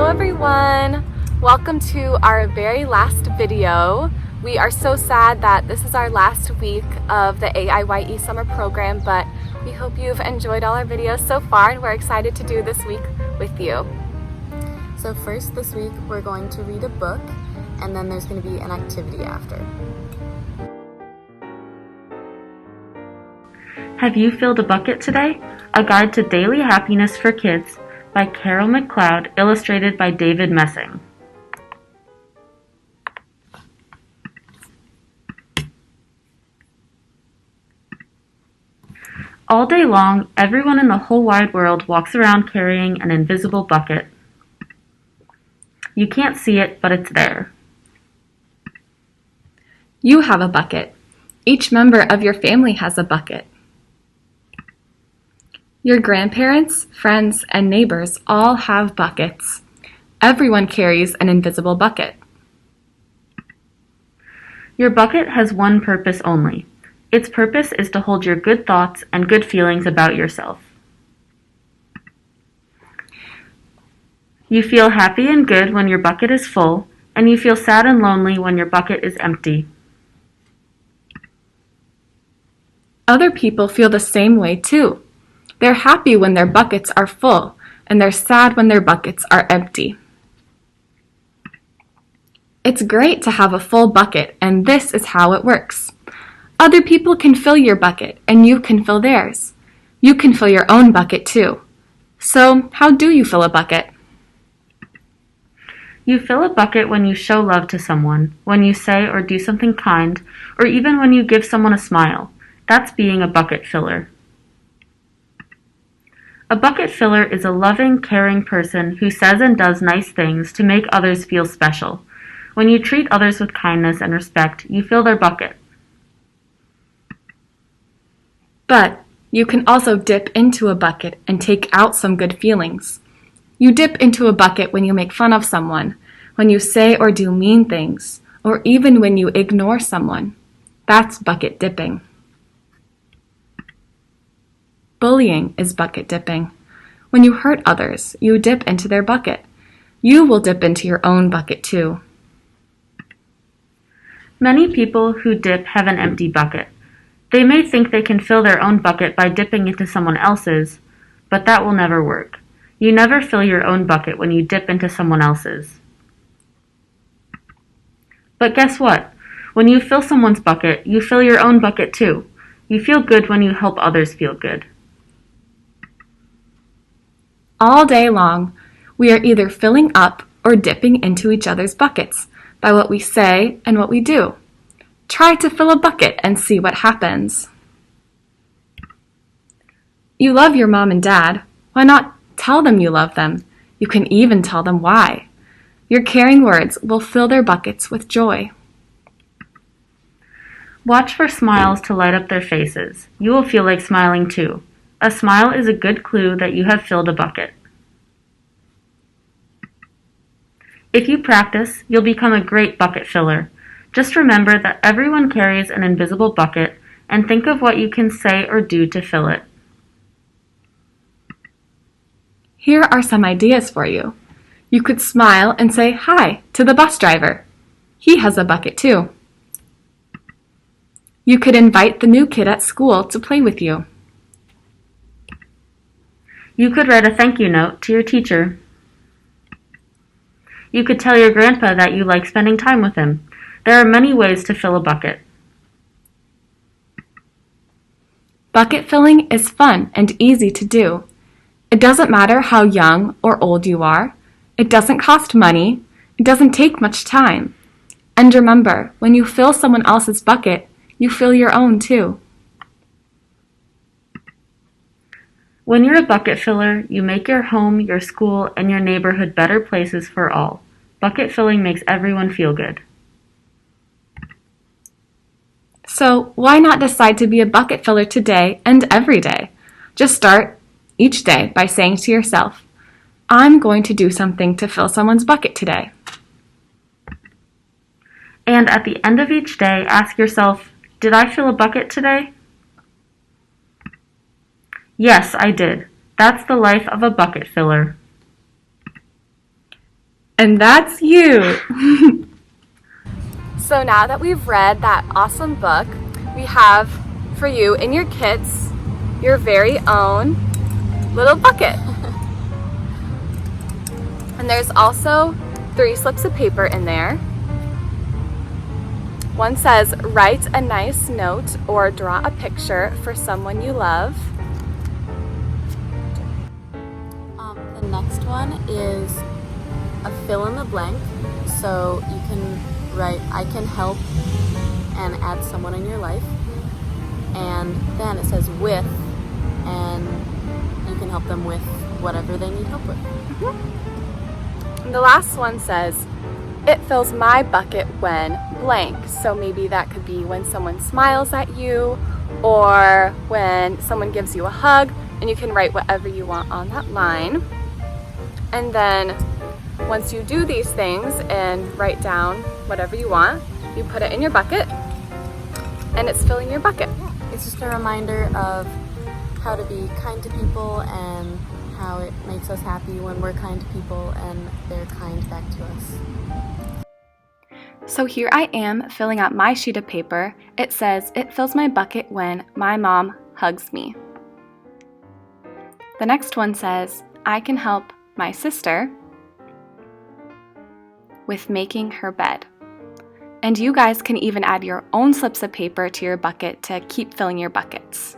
everyone! Welcome to our very last video. We are so sad that this is our last week of the AIYE summer program, but we hope you've enjoyed all our videos so far and we're excited to do this week with you. So first this week we're going to read a book and then there's going to be an activity after. Have you filled a bucket today? A Guide to Daily Happiness for Kids by Carol McLeod, illustrated by David Messing. All day long, everyone in the whole wide world walks around carrying an invisible bucket. You can't see it, but it's there. You have a bucket. Each member of your family has a bucket. Your grandparents, friends, and neighbors all have buckets. Everyone carries an invisible bucket. Your bucket has one purpose only. Its purpose is to hold your good thoughts and good feelings about yourself. You feel happy and good when your bucket is full, and you feel sad and lonely when your bucket is empty. Other people feel the same way too. They're happy when their buckets are full, and they're sad when their buckets are empty. It's great to have a full bucket, and this is how it works. Other people can fill your bucket, and you can fill theirs. You can fill your own bucket too. So, how do you fill a bucket? You fill a bucket when you show love to someone, when you say or do something kind, or even when you give someone a smile. That's being a bucket filler. A bucket filler is a loving, caring person who says and does nice things to make others feel special. When you treat others with kindness and respect, you fill their bucket. But you can also dip into a bucket and take out some good feelings. You dip into a bucket when you make fun of someone, when you say or do mean things, or even when you ignore someone. That's bucket dipping. Bullying is bucket dipping. When you hurt others, you dip into their bucket. You will dip into your own bucket too. Many people who dip have an empty bucket. They may think they can fill their own bucket by dipping into someone else's, but that will never work. You never fill your own bucket when you dip into someone else's. But guess what? When you fill someone's bucket, you fill your own bucket too. You feel good when you help others feel good. All day long, we are either filling up or dipping into each other's buckets by what we say and what we do. Try to fill a bucket and see what happens. You love your mom and dad. Why not tell them you love them? You can even tell them why. Your caring words will fill their buckets with joy. Watch for smiles to light up their faces. You will feel like smiling too. A smile is a good clue that you have filled a bucket. If you practice, you'll become a great bucket filler. Just remember that everyone carries an invisible bucket and think of what you can say or do to fill it. Here are some ideas for you. You could smile and say hi to the bus driver. He has a bucket too. You could invite the new kid at school to play with you. You could write a thank you note to your teacher. You could tell your grandpa that you like spending time with him. There are many ways to fill a bucket. Bucket filling is fun and easy to do. It doesn't matter how young or old you are. It doesn't cost money. It doesn't take much time. And remember, when you fill someone else's bucket, you fill your own too. When you're a bucket filler, you make your home, your school, and your neighborhood better places for all. Bucket filling makes everyone feel good. So why not decide to be a bucket filler today and every day? Just start each day by saying to yourself, I'm going to do something to fill someone's bucket today. And at the end of each day, ask yourself, did I fill a bucket today? Yes, I did. That's the life of a bucket filler. And that's you. So now that we've read that awesome book, we have for you in your kits your very own little bucket. And there's also 3 slips of paper in there. One says, write a nice note or draw a picture for someone you love. The next one is a fill in the blank. So you can write, I can help, and add someone in your life. And then it says with, and you can help them with whatever they need help with. And the last one says, it fills my bucket when blank. So maybe that could be when someone smiles at you or when someone gives you a hug, and you can write whatever you want on that line. And then once you do these things and write down whatever you want, you put it in your bucket and it's filling your bucket. It's just a reminder of how to be kind to people and how it makes us happy when we're kind to people and they're kind back to us. So here I am filling out my sheet of paper. It says, it fills my bucket when my mom hugs me. The next one says, I can help my sister with making her bed. And you guys can even add your own slips of paper to your bucket to keep filling your buckets.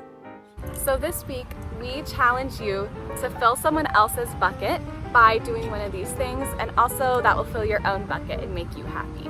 So this week, we challenge you to fill someone else's bucket by doing one of these things, and also that will fill your own bucket and make you happy.